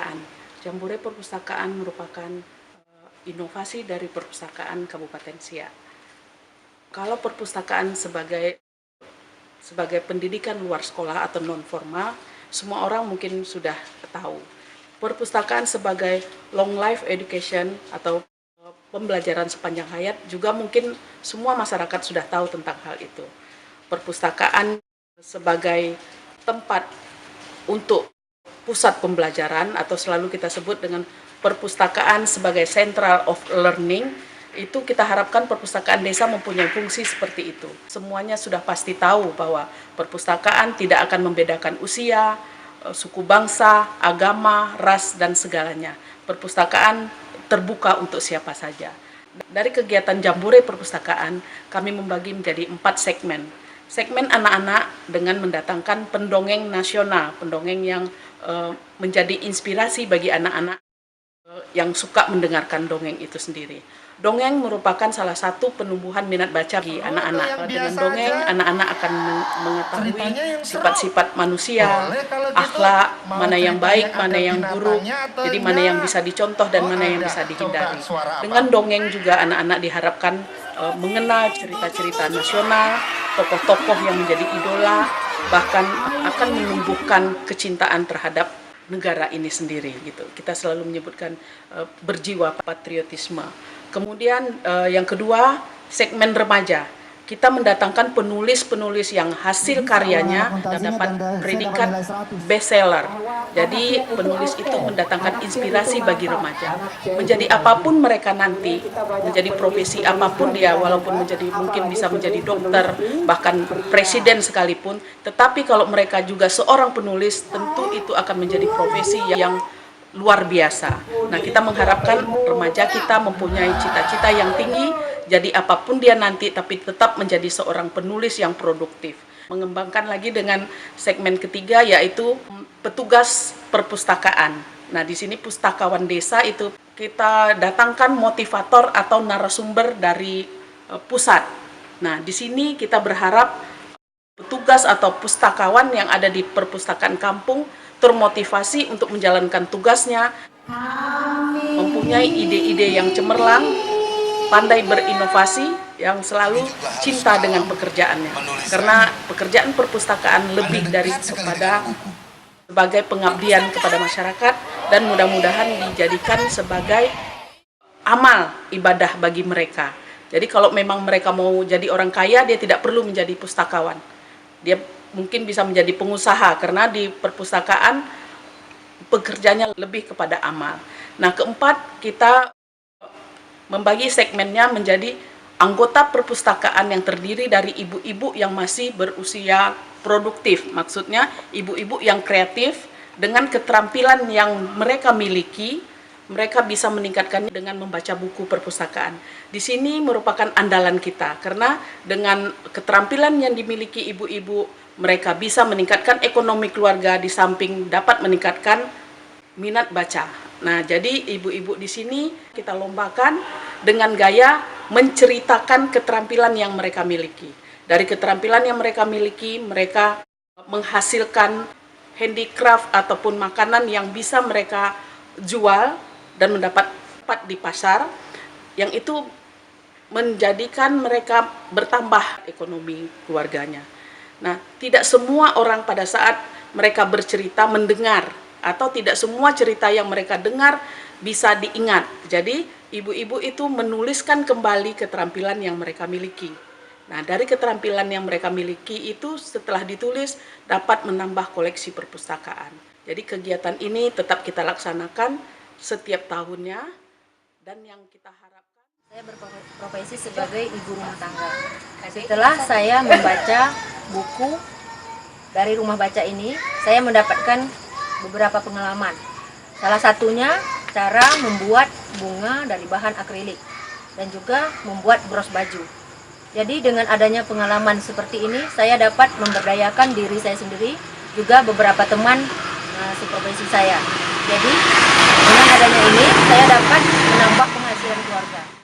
perpustakaan. Jambore perpustakaan merupakan inovasi dari perpustakaan Kabupaten Siak. Kalau perpustakaan sebagai pendidikan luar sekolah atau non formal, semua orang mungkin sudah tahu. Perpustakaan sebagai long life education atau pembelajaran sepanjang hayat juga mungkin semua masyarakat sudah tahu tentang hal itu. Perpustakaan sebagai tempat untuk pusat pembelajaran atau selalu kita sebut dengan perpustakaan sebagai central of learning, itu kita harapkan perpustakaan desa mempunyai fungsi seperti itu. Semuanya sudah pasti tahu bahwa perpustakaan tidak akan membedakan usia, suku bangsa, agama, ras, dan segalanya. Perpustakaan terbuka untuk siapa saja. Dari kegiatan Jambore perpustakaan, kami membagi menjadi 4 segmen. Segmen anak-anak dengan mendatangkan pendongeng nasional, pendongeng yang menjadi inspirasi bagi anak-anak yang suka mendengarkan dongeng itu sendiri. Dongeng merupakan salah satu penumbuhan minat baca bagi anak-anak. Dengan dongeng, anak-anak akan mengetahui sifat-sifat manusia, akhlak, mana yang baik, mana yang buruk, jadi mana yang bisa dicontoh dan mana yang bisa dihindari. Dengan dongeng juga anak-anak diharapkan mengenal cerita-cerita nasional, tokoh-tokoh yang menjadi idola, bahkan akan menumbuhkan kecintaan terhadap negara ini sendiri gitu. Kita selalu menyebutkan berjiwa patriotisme. Kemudian yang kedua, segmen remaja. Kita mendatangkan penulis-penulis yang hasil karyanya dapat predikat bestseller. Jadi penulis itu mendatangkan inspirasi bagi remaja. Menjadi apapun mereka nanti, menjadi profesi apapun dia, walaupun mungkin bisa menjadi dokter, bahkan presiden sekalipun, tetapi kalau mereka juga seorang penulis, tentu itu akan menjadi profesi yang luar biasa. Nah, kita mengharapkan remaja kita mempunyai cita-cita yang tinggi, jadi apapun dia nanti, tapi tetap menjadi seorang penulis yang produktif. Mengembangkan lagi dengan segmen ketiga, yaitu petugas perpustakaan. Nah, di sini pustakawan desa itu kita datangkan motivator atau narasumber dari pusat. Nah, di sini kita berharap petugas atau pustakawan yang ada di perpustakaan kampung termotivasi untuk menjalankan tugasnya, mempunyai ide-ide yang cemerlang, pandai berinovasi, yang selalu cinta dengan pekerjaannya. Karena pekerjaan perpustakaan lebih dari sebagai pengabdian kepada masyarakat, dan mudah-mudahan dijadikan sebagai amal ibadah bagi mereka. Jadi kalau memang mereka mau jadi orang kaya, dia tidak perlu menjadi pustakawan. Dia mungkin bisa menjadi pengusaha, karena di perpustakaan pekerjaannya lebih kepada amal. Nah, keempat, kita membagi segmennya menjadi anggota perpustakaan yang terdiri dari ibu-ibu yang masih berusia produktif. Maksudnya ibu-ibu yang kreatif dengan keterampilan yang mereka miliki, mereka bisa meningkatkannya dengan membaca buku perpustakaan. Di sini merupakan andalan kita, karena dengan keterampilan yang dimiliki ibu-ibu, mereka bisa meningkatkan ekonomi keluarga di samping dapat meningkatkan minat baca. Nah, jadi ibu-ibu di sini kita lombakan dengan gaya menceritakan keterampilan yang mereka miliki. Dari keterampilan yang mereka miliki, mereka menghasilkan handicraft ataupun makanan yang bisa mereka jual dan mendapat di pasar, yang itu menjadikan mereka bertambah ekonomi keluarganya. Nah, tidak semua orang pada saat mereka bercerita mendengar, atau tidak semua cerita yang mereka dengar bisa diingat. Jadi, ibu-ibu itu menuliskan kembali keterampilan yang mereka miliki. Nah, dari keterampilan yang mereka miliki itu setelah ditulis dapat menambah koleksi perpustakaan. Jadi, kegiatan ini tetap kita laksanakan setiap tahunnya, dan yang kita harapkan, saya berprofesi sebagai ibu rumah tangga. Setelah saya membaca buku dari rumah baca ini, saya mendapatkan beberapa pengalaman. Salah satunya cara membuat bunga dari bahan akrilik dan juga membuat bros baju. Jadi dengan adanya pengalaman seperti ini, saya dapat memberdayakan diri saya sendiri, juga beberapa teman seprofesi saya. Jadi dengan adanya ini, saya dapat menambah penghasilan keluarga.